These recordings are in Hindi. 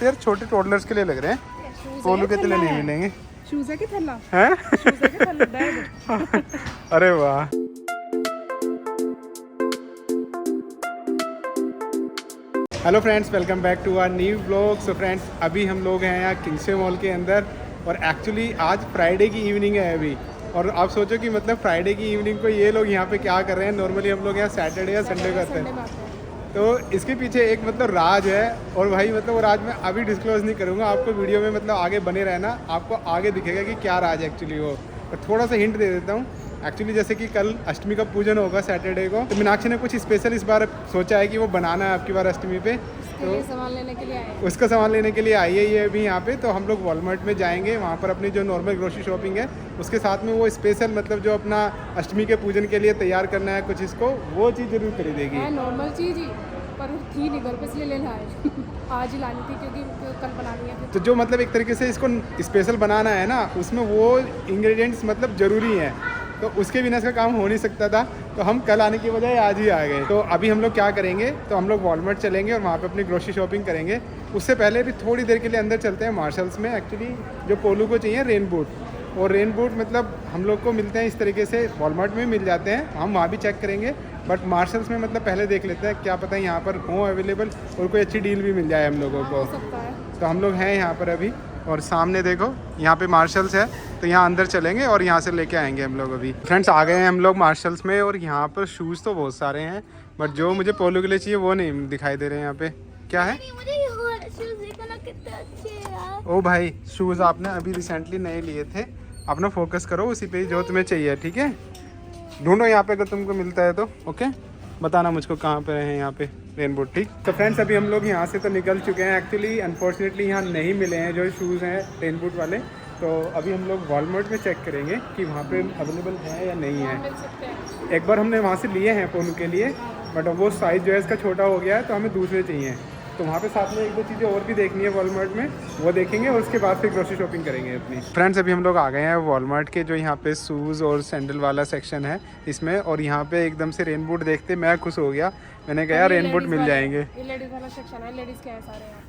यार छोटे टोडलर्स के लिए लग रहे हैं, पोलू के लिए नहीं मिलेंगे। शूज है कि थल्ला हैं? शूज है कि थल्ला बैग। अरे वाह। Hello friends, welcome back to our new blog. So friends, अभी हम लोग हैं यहाँ किंग्सवे मॉल के अंदर और एक्चुअली आज फ्राइडे की इवनिंग है अभी। और आप सोचो कि मतलब फ्राइडे की इवनिंग को ये लोग यहाँ पे क्या कर रहे हैं। नॉर्मली हम लोग यहाँ सैटरडे या संडे करते हैं, तो इसके पीछे एक मतलब राज है। और भाई मतलब वो राज मैं अभी डिस्क्लोज नहीं करूँगा, आपको वीडियो में मतलब आगे बने रहना, आपको आगे दिखेगा कि क्या राज एक्चुअली वो। और थोड़ा सा हिंट दे देता हूँ। एक्चुअली जैसे कि कल अष्टमी का पूजन होगा सैटरडे को, तो मीनाक्षी ने कुछ स्पेशल इस बार सोचा है कि वो बनाना है आपकी बार अष्टमी पे। तो सामान लेने के लिए आए, उसका सामान लेने के लिए आई है ये अभी यहाँ पे। तो हम लोग वॉलमार्ट में जाएंगे, वहाँ पर अपनी जो नॉर्मल ग्रोसरी शॉपिंग है उसके साथ में वो स्पेशल मतलब जो अपना अष्टमी के पूजन के लिए तैयार करना है कुछ इसको, वो चीज़ जरूर खरीदेगी। नॉर्मल चीज़ ही पर थी नहीं घर पे, इसलिए लेना है। आज ही लानी थी क्योंकि कल बनानी है। तो जो मतलब एक तरीके से इसको स्पेशल बनाना है ना, उसमें वो इंग्रेडिएंट्स मतलब ज़रूरी हैं, तो उसके बिना इसका काम हो नहीं सकता था। तो हम कल आने की बजाय आज ही आ गए। तो अभी हम लोग क्या करेंगे, तो हम लोग वॉलमार्ट चलेंगे और वहाँ पे अपनी ग्रोसरी शॉपिंग करेंगे। उससे पहले भी थोड़ी देर के लिए अंदर चलते हैं मार्शल्स में। एक्चुअली जो पोलू को चाहिए रेन बूट, और रेन बूट मतलब हम लोग को मिलते हैं इस तरीके से, वॉलमार्ट में मिल जाते हैं, हम वहाँ भी चेक करेंगे। बट मार्शल्स में मतलब पहले देख लेते हैं, क्या पता यहाँ पर हो अवेलेबल और कोई अच्छी डील भी मिल जाए हम लोगों को। तो हम लोग हैं यहाँ पर अभी, और सामने देखो यहाँ पे मार्शल्स है, तो यहाँ अंदर चलेंगे और यहाँ से लेके आएंगे हम लोग। अभी फ्रेंड्स आ गए हैं हम लोग मार्शल्स में, और यहाँ पर शूज़ तो बहुत सारे हैं, बट जो मुझे पोलो के लिए चाहिए वो नहीं दिखाई दे रहे हैं यहाँ पे। क्या है? ओ भाई, शूज़ आपने अभी रिसेंटली नए लिए थे, अपना फोकस करो उसी पे जो तुम्हें चाहिए, ठीक है? ढूंढो यहाँ पे, अगर तुमको मिलता है तो ओके, बताना मुझको कहाँ पे है यहाँ पे रेन बूट, ठीक? तो फ्रेंड्स अभी हम लोग यहाँ से तो निकल चुके हैं। एक्चुअली अनफॉर्चुनेटली यहाँ नहीं मिले हैं जो शूज़ हैं रेन बूट वाले। तो अभी हम लोग वॉलमार्ट में चेक करेंगे कि वहाँ पे अवेलेबल है या नहीं है। एक बार हमने वहाँ से लिए हैं पोलू के लिए, बट वो साइज़ जो है इसका छोटा हो गया है, तो हमें दूसरे चाहिए। तो वहाँ पे साथ में एक दो चीज़ें और भी देखनी है वॉलमार्ट में, वो देखेंगे और उसके बाद फिर ग्रोसरी शॉपिंग करेंगे अपनी। फ्रेंड्स अभी हम लोग आ गए हैं वॉलमार्ट के जो यहाँ पे शूज़ और सैंडल वाला सेक्शन है इसमें, और यहाँ पे एकदम से रेन बूट देखते मैं खुश हो गया। मैंने कहा यार रेन बूट मिल जाएंगे। ये लेडीज वाला सेक्शन है, लेडीज के हैं सारे यहाँ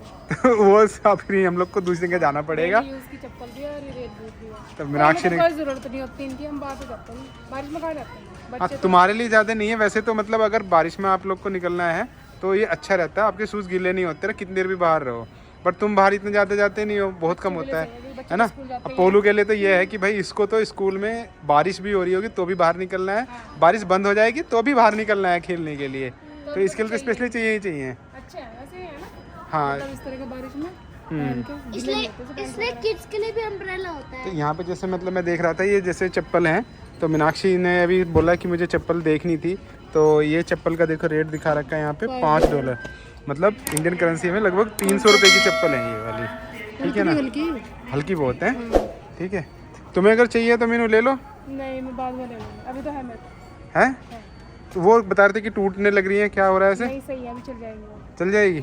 पे। वो सब फिर हम लोग को दूसरी जगह जाना पड़ेगा। की चप्पल भी है और ये रेड बूट भी है। तो मीनाक्षी ने कोई जरूरत नहीं होती इनकी, हम बात करते हैं बारिश में कहाँ जाते हैं बच्चे। तुम्हारे लिए ज़्यादा नहीं है वैसे तो, मतलब अगर बारिश में आप लोग को निकलना है तो ये अच्छा रहता है, आपके शूज़ गीले नहीं होते ना, कितनी देर भी बाहर रहो। बट तुम बाहर इतने ज़्यादा जाते नहीं हो, बहुत कम होता है ना। अब पोलू के लिए तो ये है कि भाई इसको तो स्कूल में बारिश भी हो रही होगी तो भी बाहर निकलना है, बारिश बंद हो जाएगी तो भी बाहर निकलना है खेलने के लिए, तो इसके लिए तो स्पेशली चाहिए ही चाहिए। अच्छा है वैसे है ना, हाँ, इस तरह का बारिश में इसलिए किड्स के लिए भी अम्ब्रेला होता है। तो यहाँ पे जैसे मतलब मैं देख रहा था ये जैसे चप्पल हैं, तो मीनाक्षी ने अभी बोला कि मुझे चप्पल देखनी थी। तो ये चप्पल का देखो रेट दिखा रखा है यहाँ पे $5, मतलब इंडियन करेंसी में लगभग 300 रुपये की चप्पल है ये वाली, ठीक है ना? हल्की बहुत है, ठीक है। तुम्हें अगर चाहिए तो मीनू ले लो। नहीं मैं बाद में ले लूँगी, अभी तो है मेरे है? तो वो बता रहे थे कि टूटने लग रही है, क्या हो रहा है ऐसे? नहीं सही है, अभी चल जाएगी वो। चल जाएगी?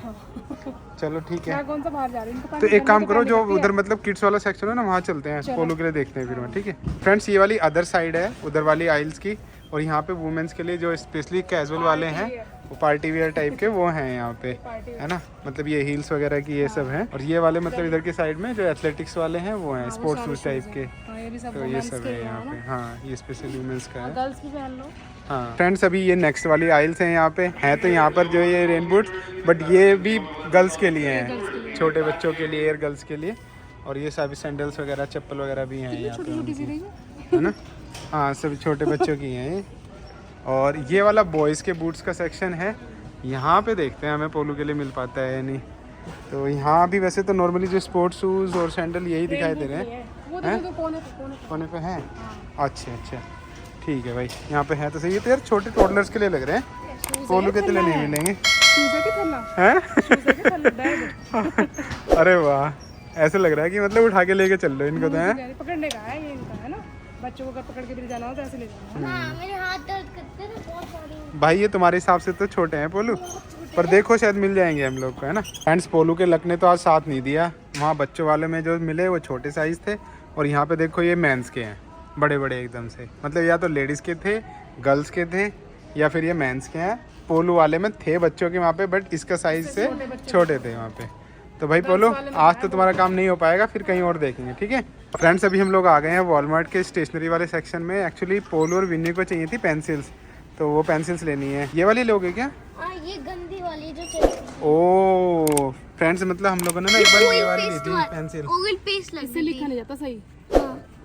चलो ठीक है। कौन सा बाहर जा रही है, तो एक काम करो, जो उधर मतलब किड्स वाला सेक्शन है ना, वहाँ चलते हैं, पोलो के लिए देखते हैं फिर वहाँ, ठीक है? फ्रेंड्स ये वाली अदर साइड है, उधर वाली आइल्स की, और यहाँ पे वुमेन्स के लिए जो स्पेशली कैजुअल वाले हैं, वो पार्टी वेयर टाइप के वो हैं यहाँ पे, है ना? मतलब ये हील्स वगैरह की ये सब हैं। और ये वाले मतलब इधर के साइड में जो एथलेटिक्स वाले हैं वो हैं, स्पोर्ट्स शूज टाइप के। तो ये सब है यहाँ पे। हाँ, ये स्पेशली वुमेन्स का है। गर्ल्स भी पहन लो। हाँ फ्रेंड्स, अभी ये नेक्स्ट वाली आइल्स हैं यहाँ पे हैं, तो यहाँ पर जो ये रेन बूट्स, बट ये भी गर्ल्स के लिए हैं, छोटे बच्चों के लिए, एयर गर्ल्स के लिए। और ये सभी सैंडल्स वगैरह, चप्पल वगैरह भी हैं यहाँ पे, है ना? हाँ, सभी छोटे बच्चों की हैं ये। और ये वाला बॉयज़ के बूट्स का सेक्शन है, यहाँ पे देखते हैं हमें पोलो के लिए मिल पाता है या नहीं। तो यहाँ भी वैसे तो नॉर्मली जो स्पोर्ट्स शूज़ और सैंडल यही दिखाई दे रहे हैं। कोने पे हैं? अच्छा अच्छा, ठीक है भाई, यहाँ पे है तो सही है। तो यार छोटे टोडलर्स के लिए लग रहे हैं, पोलू के लिए नहीं मिलेंगे। अरे वाह, ऐसे लग रहा है कि मतलब उठा के लेके चल लो इनको, तो है पकड़ने का है ये इनका, है ना? बच्चों को अगर पकड़ के भी जाना हो तो ऐसे ले जाना। हाँ, मेरे हाथ दर्द करते हैं ना बहुत सारे। भाई ये तुम्हारे हिसाब से तो छोटे हैं पोलू, पर देखो शायद मिल जाएंगे हम लोग को, है ना? फ्रेंड्स पोलू के लक ने तो आज साथ नहीं दिया, वहाँ बच्चों वाले में जो मिले वो छोटे साइज़ थे, और यहाँ पे देखो ये मेंस के हैं, बड़े बड़े एकदम से, मतलब या तो लेडीज़ के थे, गर्ल्स के थे, या फिर ये मेंस के हैं। पोलू वाले में थे बच्चों के वहाँ पे, बट इसका साइज़ से छोटे थे वहाँ पे। तो भाई पोलो आज तो तुम्हारा काम नहीं हो पाएगा, फिर कहीं और देखेंगे, ठीक है। फ्रेंड्स अभी हम लोग आ गए हैं वॉलमार्ट के स्टेशनरी वाले सेक्शन में। एक्चुअली पोलो और विन्नी को चाहिए थी पेंसिल्स, तो वो पेंसिल्स लेनी है। ये वाली लोगे क्या? हाँ ये गंदी वाली जो चाहिए। ओ फ्रेंड्स मतलब हम लोगों ने ना एक बार ये वाली ली थी पेंसिल, ऑयल पेस्ट लग इससे लिखा नहीं जाता सही।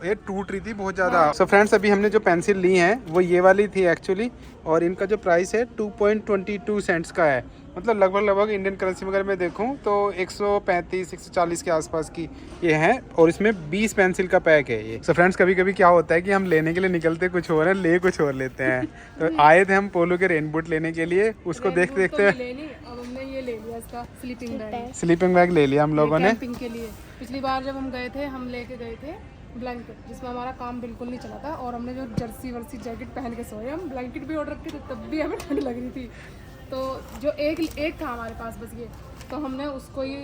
ये टूट रही थी बहुत ज़्यादा। सो फ्रेंड्स अभी हमने जो पेंसिल ली है वो ये वाली थी एक्चुअली, और इनका जो प्राइस है 2.22 सेंट्स का है। मतलब लगभग इंडियन करेंसी में अगर मैं देखूं तो 135-140 के आसपास की ये है, और इसमें 20 पेंसिल का पैक है ये। सो फ्रेंड्स कभी कभी क्या होता है कि हम लेने के लिए निकलते कुछ और है, ले कुछ और लेते हैं। तो आए थे हम पोलो के रेन बूट लेने के लिए, उसको देखते देखते अब हमने ये ले लिया इसका स्लीपिंग बैग ले लिया हम लोगों ने कैंपिंग के लिए। पिछली बार जब हम गए थे हम लेके गए थे ब्लैंकेट, जिसमें हमारा काम बिल्कुल नहीं चला था, और हमने जो जर्सी वर्सी जैकेट पहन के सोए। हम ब्लैंकेट भी ऑर्डर किए थे तब भी हमें ठंड लग रही थी। तो जो एक था हमारे पास बस ये, तो हमने उसको ही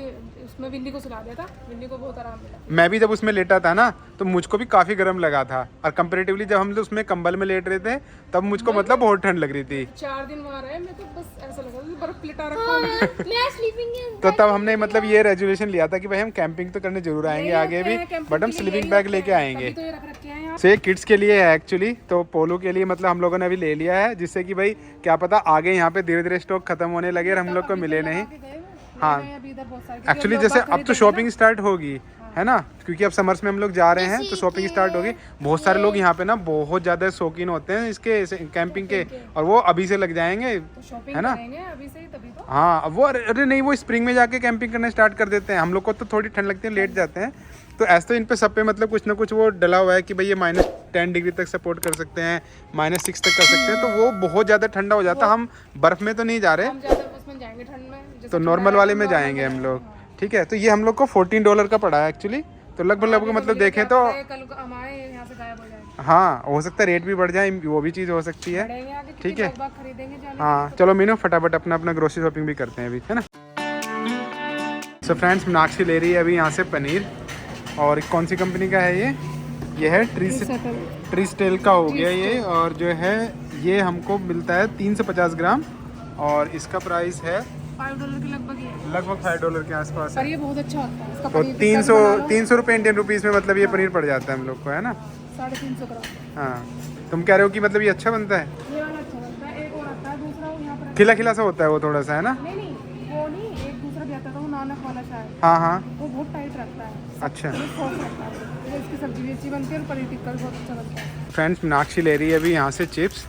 उसमें विन्नी को सुला दिया था। विन्नी को बहुत आराम मिला। मैं भी जब उसमें लेटा था ना तो मुझको भी काफ़ी गर्म लगा था, और कंपैरेटिवली जब हम लोग उसमें कंबल में लेट रहे थे तब मुझको मतलब बहुत ठंड लग रही थी। 4 दिन वहाँ रहे, मैं तो बस ऐसा लगा था बर्फ लिटा रखा है। मैं स्लीपिंग तो तब हमने मतलब ये रेजोल्यूशन लिया था कि भाई हम कैंपिंग तो करने जरूर आएंगे आगे भी, बट हम स्लीपिंग बैग लेके आएंगे। तो ये रख रखे हैं यहाँ। सो ये किड्स के लिए है एक्चुअली, तो पोलो के लिए मतलब हम लोगों ने अभी ले लिया है, जिससे कि भाई क्या पता आगे यहाँ पे धीरे धीरे स्टॉक खत्म होने लगे और हम लोग को मिले नहीं। हाँ एक्चुअली जैसे अब तो शॉपिंग स्टार्ट होगी है ना, क्योंकि अब समर्स में हम लोग जा रहे हैं तो शॉपिंग स्टार्ट होगी। बहुत सारे लोग यहाँ पे ना बहुत ज़्यादा शौकीन होते हैं इसके कैंपिंग के, और वो अभी से लग जाएंगे है ना। अभी से ही तभी तो। हाँ वो अरे नहीं, वो स्प्रिंग में जाके कैंपिंग करना स्टार्ट कर देते हैं। हम लोग को तो थोड़ी ठंड लगती है, लेट जाते हैं। तो ऐसे तो इन पे सब पे मतलब कुछ ना कुछ वो डला हुआ है कि भाई ये -10 डिग्री तक सपोर्ट कर सकते हैं, -6 तक कर सकते हैं। तो वो बहुत ज़्यादा ठंडा हो जाता है। हम बर्फ़ में तो नहीं जा रहे, हम ज़्यादा उसमें जाएंगे ठंड में, तो नॉर्मल वाले में जाएंगे हम लोग, ठीक है। तो ये हम लोग को $14 का पड़ा है एक्चुअली। तो लगभग मतलब देखें तो कल हमारे यहाँ से गायब हो जाए। हाँ हो सकता है रेट भी बढ़ जाए, वो भी चीज़ हो सकती है, ठीक है। हाँ चलो मीनू फटाफट अपना ग्रोसरी शॉपिंग भी करते हैं अभी, है ना। सो फ्रेंड्स मीनाक्षी ले रही है अभी यहाँ से पनीर, और कौन सी कंपनी का है ये है ट्रीस्टेल का हो गया ये, और जो है ये हमको मिलता है 350 ग्राम, और इसका प्राइस है $5 के लगभग ही है, लगभग $5 के आसपास पर है। ये बहुत अच्छा होता है इसका तो पनीर। 300 रुपये इंडियन रुपीज़ में मतलब ये पनीर पड़ जाता है हम लोग को, है ना। 350 ग्राम। हाँ तुम कह रहे हो कि मतलब ये अच्छा बनता है, ये वाला अच्छा बनता है। एक और आता है दूसरा, वो यहाँ पर खिला खिला सा होता है वो थोड़ा सा, है ना। नहीं वो नहीं, एक दूसरा भी आता था वो नानक वाला शायद। हाँ हाँ वो बहुत टाइट रखता है, अच्छा। सॉफ्ट रखता है। तो इसकी सब्जी भी अच्छी बनती है और पनीर टिक्का भी बहुत अच्छा बनता है। फ्रेंड्स मीनाक्षी ले रही है अभी यहाँ से चिप्स,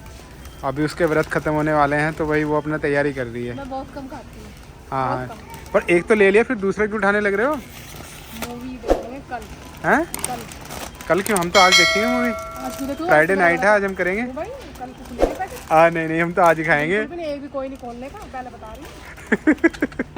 अभी उसके व्रत खत्म होने वाले हैं तो भाई वो अपना तैयारी कर रही है। मैं बहुत कम खाती हूँ। हाँ पर एक तो ले लिया, फिर दूसरे क्यों उठाने लग रहे हो? मूवी देखेंगे कल। हैं कल क्यों? हम तो आज देखेंगे मूवी, आज देखो फ्राइडे नाइट है, आज हम करेंगे। भाई कल कुछ लेने पैकेट। नहीं हम तो आज ही खाएंगे। एक भी कोई नहीं खोलने का, पहले बता रही हूँ।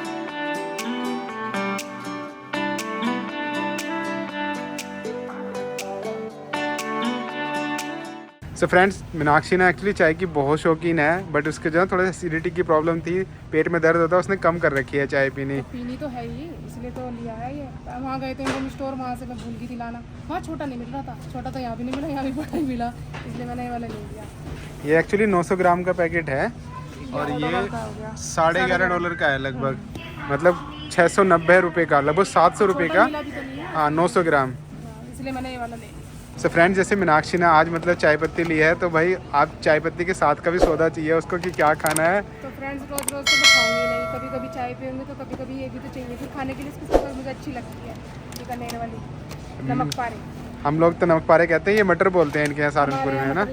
सो फ्रेंड्स मीनाक्षी ना एक्चुअली चाय की बहुत शौकीन है, बट उसके जो है थोड़ा एसिडिटी की प्रॉब्लम थी, पेट में दर्द होता है, उसने कम कर रखी है चाय पीनी। पीनी तो है ही, इसलिए तो लिया है ये। वहाँ गए थे होम स्टोर, वहाँ से मैं भूल गई थी लाना। वहाँ छोटा नहीं मिल रहा था, छोटा तो यहाँ भी नहीं मिला, यहाँ भी बड़ा ही मिला, इसलिए मैंने ये वाला ले लिया। ये एक्चुअली 900 ग्राम का पैकेट है, और ये $11.5 का है लगभग, मतलब 690 रुपये का, लगभग 700 रुपये का। हाँ 900 ग्राम, इसलिए मैंने ये वाला ले लिया। सो फ्रेंड्स जैसे मीनाक्षी ने आज मतलब चाय पत्ती ली है, तो भाई आप चाय पत्ती के साथ का भी सौदा चाहिए उसको कि क्या खाना है। तो फ्रेंड्स रोज रोज तो खाऊंगी नहीं, कभी कभी चाय पियेंगे तो कभी कभी ये भी तो चाहिए। फिर खाने के लिए इसकी सब्जी मुझे अच्छी लगती है, बीकानेर वाली नमक पारे। हम लोग तो नमक पारे कहते हैं, ये मटर बोलते हैं इनके यहाँ सहारनपुर में, है ना।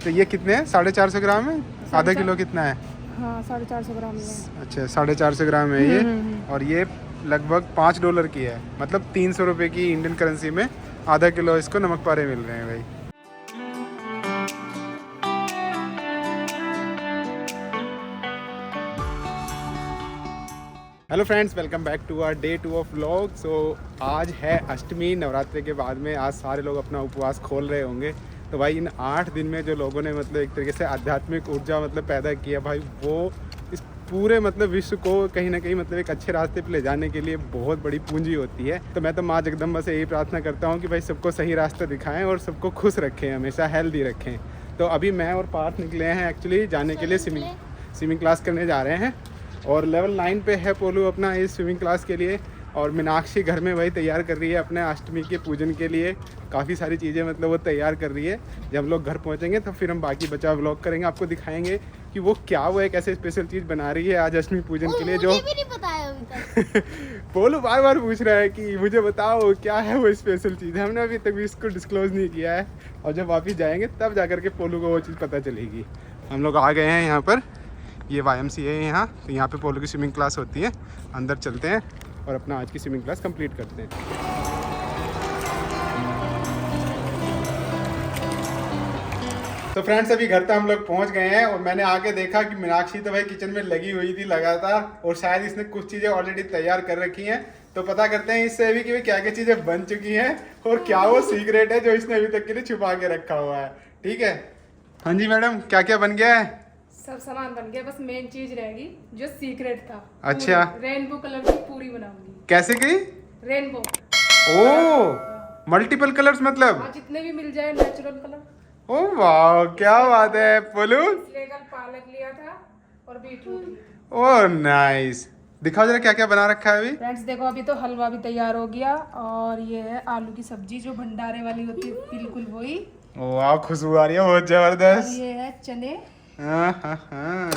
तो ये कितने हैं? 450 ग्राम है, आधा किलो कितना है? हाँ 450 ग्राम है। अच्छा 450 ग्राम है ये, और ये लगभग $5 की है, मतलब 300 रुपये की इंडियन करेंसी में आधा किलो इसको नमक पारे मिल रहे हैं भाई। Hello friends, welcome back to our day 2 of vlog. So आज है अष्टमी, नवरात्रि के बाद में आज सारे लोग अपना उपवास खोल रहे होंगे। तो भाई इन 8 दिन में जो लोगों ने मतलब एक तरीके से आध्यात्मिक ऊर्जा मतलब पैदा किया भाई, वो इस पूरे मतलब विश्व को कहीं ना कहीं मतलब एक अच्छे रास्ते पे ले जाने के लिए बहुत बड़ी पूंजी होती है। तो मैं तो माँ जगदम्बा से यही प्रार्थना करता हूँ कि भाई सबको सही रास्ता दिखाएं और सबको खुश रखें, हमेशा हेल्दी रखें। तो अभी मैं और पार्थ निकले हैं एक्चुअली जाने के लिए स्विमिंग क्लास करने जा रहे हैं। और लेवल 9 पे है पोलू अपना इस स्विमिंग क्लास के लिए। और मीनाक्षी घर में वही तैयार कर रही है अपने अष्टमी के पूजन के लिए, काफ़ी सारी चीज़ें मतलब वो तैयार कर रही है। जब हम लोग घर पहुंचेंगे तो फिर हम बाकी बचा व्लॉग करेंगे, आपको दिखाएंगे कि वो क्या वो एक ऐसे स्पेशल चीज़ बना रही है आज अष्टमी पूजन के लिए, जो मुझे भी नहीं पता है अभी तक। पोलू बार बार पूछ रहा है कि मुझे बताओ क्या है वो स्पेशल चीज़। हमने अभी तक भी इसको डिस्क्लोज नहीं किया है, और जब वापस जाएंगे तब जा के पोलू को वो चीज़ पता चलेगी। हम लोग आ गए हैं यहाँ पर, ये YMCA है यहाँ, तो यहाँ पे पोलू की स्विमिंग क्लास होती है। अंदर चलते हैं और अपना आज की स्विमिंग क्लास कंप्लीट करते हैं। तो फ्रेंड्स अभी घर तक हम लोग पहुंच गए हैं, और मैंने आके देखा कि मीनाक्षी तो भाई किचन में लगी हुई थी लगातार, और शायद इसने कुछ चीज़ें ऑलरेडी तैयार कर रखी हैं। तो पता करते हैं इससे अभी कि क्या क्या चीज़ें बन चुकी हैं और क्या वो सीक्रेट है जो इसने अभी तक के लिए छुपा के रखा हुआ है। ठीक है, हाँ जी मैडम, क्या क्या बन गया है? सब सामान बन गया, बस मेन चीज रहेगी जो सीक्रेट था। अच्छा, रेनबो कलर की पूरी बनाऊंगी। कैसे की? रेनबो। ओ मल्टीपल कलर्स मतलब? हाँ, जितने भी मिल जाए नेचुरल कलर। ओ वाह, क्या बात है पोलू। इसलिए कल पालक लिया था और बीटरूट। ओ नाइस, दिखाओ जरा क्या क्या बना रखा है अभी। फ्रेंड्स देखो, अभी तो हलवा भी तैयार हो गया, और ये है आलू की सब्जी जो भंडारे वाली होती है, बिल्कुल वही। वाह, खुशबू आ रही है बहुत जबरदस्त। और ये है चने, हाँ।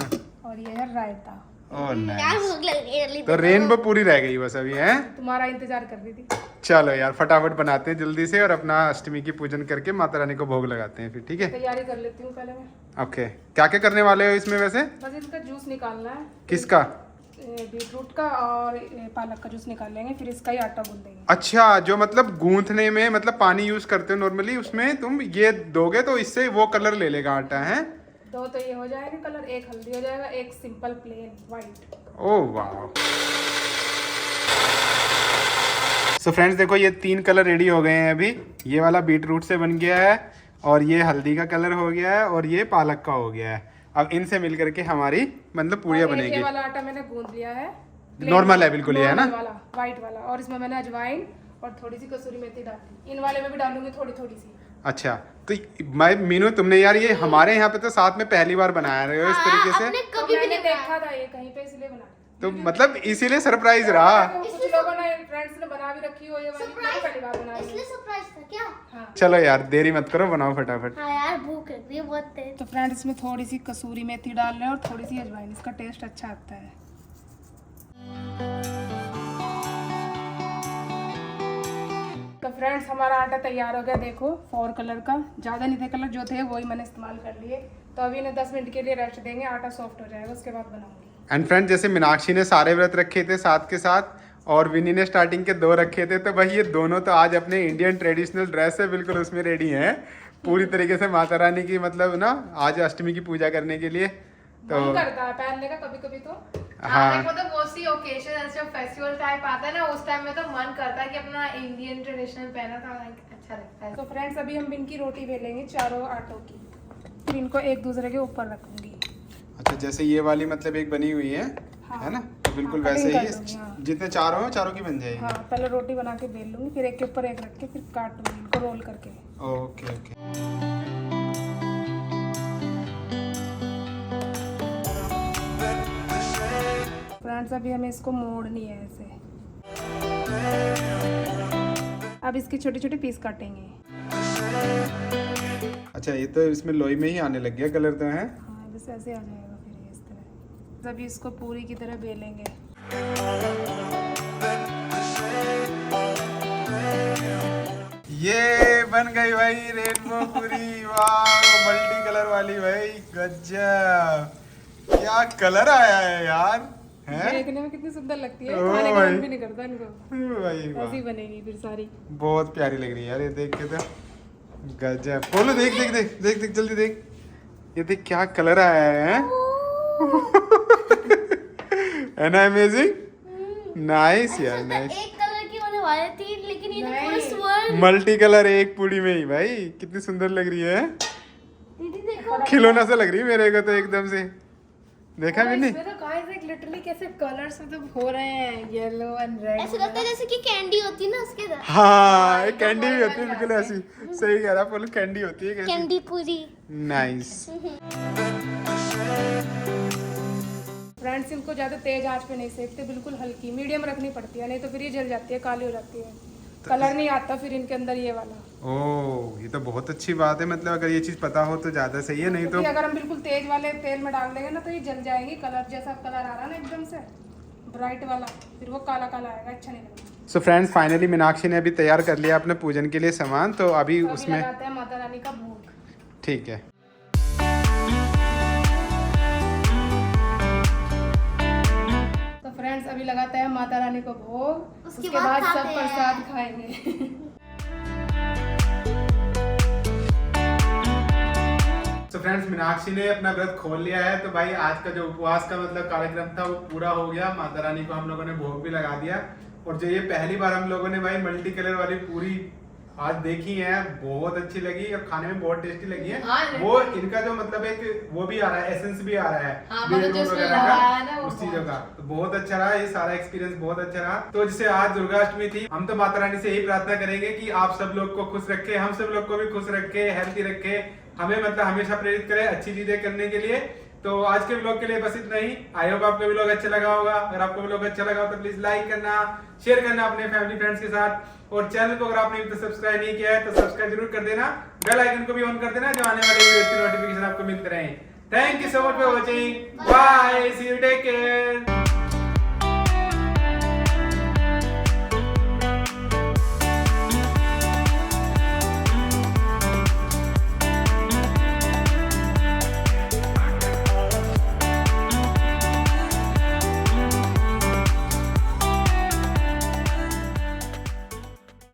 और ये है रायता। ओह यार नाइस, भूख लग रही है। तो रेनबो पूरी रह गई बस अभी है। तुम्हारा इंतजार कर रही थी। चलो यार फटाफट बनाते हैं जल्दी से, और अपना अष्टमी की पूजन करके माता रानी को भोग लगाते हैं फिर। ठीक है, तैयारी कर लेती हूँ पहले मैं। ओके, क्या क्या करने वाले हो इसमें वैसे? बस इसका जूस निकालना है। किसका? बीटरूट का और पालक का जूस निकाल लेंगे, फिर इसका ही आटा गूंथ देंगे। अच्छा, जो मतलब गूंथने में मतलब पानी यूज करते हो नॉर्मली, उसमें तुम ये दोगे तो इससे वो कलर ले लेगा आटा है। दो तो ये हो जाएगा कलर, एक हल्दी हो जाएगा, एक सिंपल प्लेन व्हाइट। ओह वाह। सो फ्रेंड्स देखो, ये 3 कलर रेडी हो गए हैं अभी। ये वाला बीट रूट से बन गया है, और ये हल्दी का कलर हो गया है, और ये पालक का हो गया है। अब इनसे मिल करके हमारी मतलब पूड़ियाँ बनेगी। ये वाला आटा मैंने गूंथ लिया है, नॉर्मल है बिल्कुल, ये है ना वाला व्हाइट वाला, और इसमें मैंने अजवाइन और थोड़ी सी कसूरी मेथी डाली। इन वाले में भी डालूंगी थोड़ी थोड़ी सी। अच्छा, तो मैं मीनू, तुमने यार ये हमारे यहाँ पे तो साथ में पहली बार बनाया रहे हो इस तरीके से। आपने तो कभी भी मैंने नहीं देखा था ये कहीं पे, इसलिए बना। तो मतलब इसीलिए सरप्राइज रहा। तो कुछ लोगों ने, फ्रेंड्स ने बना भी रखी हो ये वाली, मैंने पहली बार बना रही इसलिए सरप्राइज था क्या? हाँ। चलो यार देरी मत करो, बनाओ फटाफट। हाँ यार भूख लग रही है बहुत तेज। तो फ्रेंड्स इसमें थोड़ी सी कसूरी मेथी डाल रहे हैं और थोड़ी सी अजवाइन, इसका टेस्ट अच्छा आता है। तो फ्रेंड्स हमारा आटा तैयार हो गया, देखो 4 कलर का, ज़्यादा नहीं थे कलर, जो थे वही मैंने इस्तेमाल कर लिए। तो अभी इन्हें 10 मिनट के लिए रेस्ट देंगे, आटा सॉफ्ट हो जाएगा, उसके बाद बनाऊंगी। एंड फ्रेंड, जैसे मीनाक्षी ने सारे व्रत रखे थे साथ के साथ, और विनी ने स्टार्टिंग के 2 रखे थे, तो भाई ये दोनों तो आज अपने इंडियन ट्रेडिशनल ड्रेस से बिल्कुल उसमें रेडी हैं पूरी तरीके से माता रानी की, मतलब ना आज अष्टमी की पूजा करने के लिए। तो मन करता है पहनने का कभी कभी। तो हाँ, देखो तो बहुत सी ओकेजन ऐसे फेस्टिवल टाइप आता है ना, उस टाइम में तो मन करता है कि अपना इंडियन ट्रेडिशनल पहना था, अच्छा लगता है। तो फ्रेंड्स अभी हम इनकी रोटी बेलेंगे चारों आटों की, फिर इनको एक दूसरे के ऊपर रखूंगी। अच्छा, जैसे ये वाली मतलब एक बनी हुई है, हाँ। है ना, तो बिल्कुल हाँ, वैसे कटिंग ही कर दूंगी, हाँ। जितने चारों हो चारों की बन जाएगी। हाँ, पहले रोटी बना के बेल लूंगी, फिर एक के ऊपर एक रख के फिर काटूंगी इनको रोल करके। Okay okay. फ्रेंड्स अभी हमें इसको मोड़नी है ऐसे। अब इसके छोटे छोटे पीस काटेंगे। अच्छा, ये तो इसमें लोई में ही आने लग गया कलर तो है। हाँ, बस ऐसे आ जाएगा फिर ये इस तरह। अभी इसको पूरी की तरह बेलेंगे। ये बन गई भाई रेनबो पूरी, वाह मल्टी कलर वाली भाई, गजब, क्या कलर आया है यार, है देखने में कितनी सुंदर लगती है, ओ खाने का भाई। मन भी नहीं करता इनको। भाई वाह, ऐसी बनेगी फिर सारी। बहुत प्यारी लग रही है यार ये देख के तो, गजब। बोलो देख देख देख देख देख जल्दी देख, ये देख क्या कलर आया है है ना, अमेजिंग, नाइस यार, नाइस। एक कलर की होने वाली थी, लेकिन ये तो पूरा स्वर्ण। मल्टी कलर एक पूड़ी में ही भाई, कितनी सुंदर लग रही है, दीदी देखो, खिलौना सा लग रही है मेरे को तो एकदम से, देखा भी नहीं। इसमें तो गाइस एक लिटरली कैसे कलर्स मतलब हो रहे हैं, येलो एंड रेड। ऐसा लगता है जैसे कि कैंडी होती है ना उसके तरह। हाँ, एक कैंडी भी होती है बिल्कुल ऐसी, सही कह रहा बोलो, कैंडी होती है कैसी, कैंडी पूरी। नाइस। फ्रेंड्स इनको ज़्यादा तेज आंच पे नहीं सेकते, बिल्कुल हल्की मीडियम रखनी पड़ती है, नहीं तो फिर ये जल जाती है, काली हो जाती है, कलर नहीं आता फिर इनके अंदर ये वाला। ओह, ये तो बहुत अच्छी बात है, मतलब अगर ये चीज़ पता हो तो ज़्यादा सही है, नहीं तो क्योंकि अगर हम बिल्कुल तेज वाले तेल में डाल देंगे ना तो ये जल जाएंगी, कलर जैसा कलर आ रहा है ना एकदम से ब्राइट वाला, फिर वो काला काला आएगा, अच्छा नहीं लगेगा। सो फ्रेंड्स फाइनली मीनाक्षी ने अभी तैयार कर लिया अपने पूजन के लिए सामान, तो अभी तो अभी उसमें लगाते हैं माता रानी का भोग। ठीक है। तो फ्रेंड्स अभी लगाते हैं माता रानी को भोग, उसके उसके बाद बाद सब खाते हैं। प्रसाद खाएंगे। तो फ्रेंड्स मीनाक्षी ने अपना व्रत खोल लिया है, तो भाई आज का जो उपवास का मतलब कार्यक्रम था वो पूरा हो गया। माता रानी को हम लोगों ने भोग भी लगा दिया, और जो ये पहली बार हम लोगों ने भाई मल्टी कलर वाली पूरी आज देखी है, बहुत अच्छी लगी और खाने में बहुत टेस्टी लगी है। हाँ, वो इनका जो मतलब एक वो भी आ रहा है, एसेंस भी आ रहा है, हाँ, बीटरूट मतलब जो इसमें वगैरह लगाया है ना, का, वो उस चीजों बहुत का, तो बहुत अच्छा रहा ये सारा एक्सपीरियंस, बहुत अच्छा रहा। तो जैसे आज दुर्गाष्टमी थी, हम तो माता रानी से यही प्रार्थना करेंगे कि आप सब लोग को खुश रखे, हम सब लोग को भी खुश रखे, हेल्थी रखे, हमें मतलब हमेशा प्रेरित करे अच्छी चीजें करने के लिए। तो आज के व्लॉग के लिए बस इतना ही। आई होप आपको व्लॉग अच्छा लगा होगा। अगर आपको व्लॉग अच्छा लगा हो तो प्लीज लाइक करना, शेयर करना अपने फैमिली फ्रेंड्स के साथ, और चैनल को अगर आपने अभी तक सब्सक्राइब नहीं किया है तो सब्सक्राइब जरूर कर देना, बेल आइकन को भी ऑन कर देना, जो आने वाले वीडियो की नोटिफिकेशन आपको मिलते रहे। Thank you so much for watching, bye, see you, take care.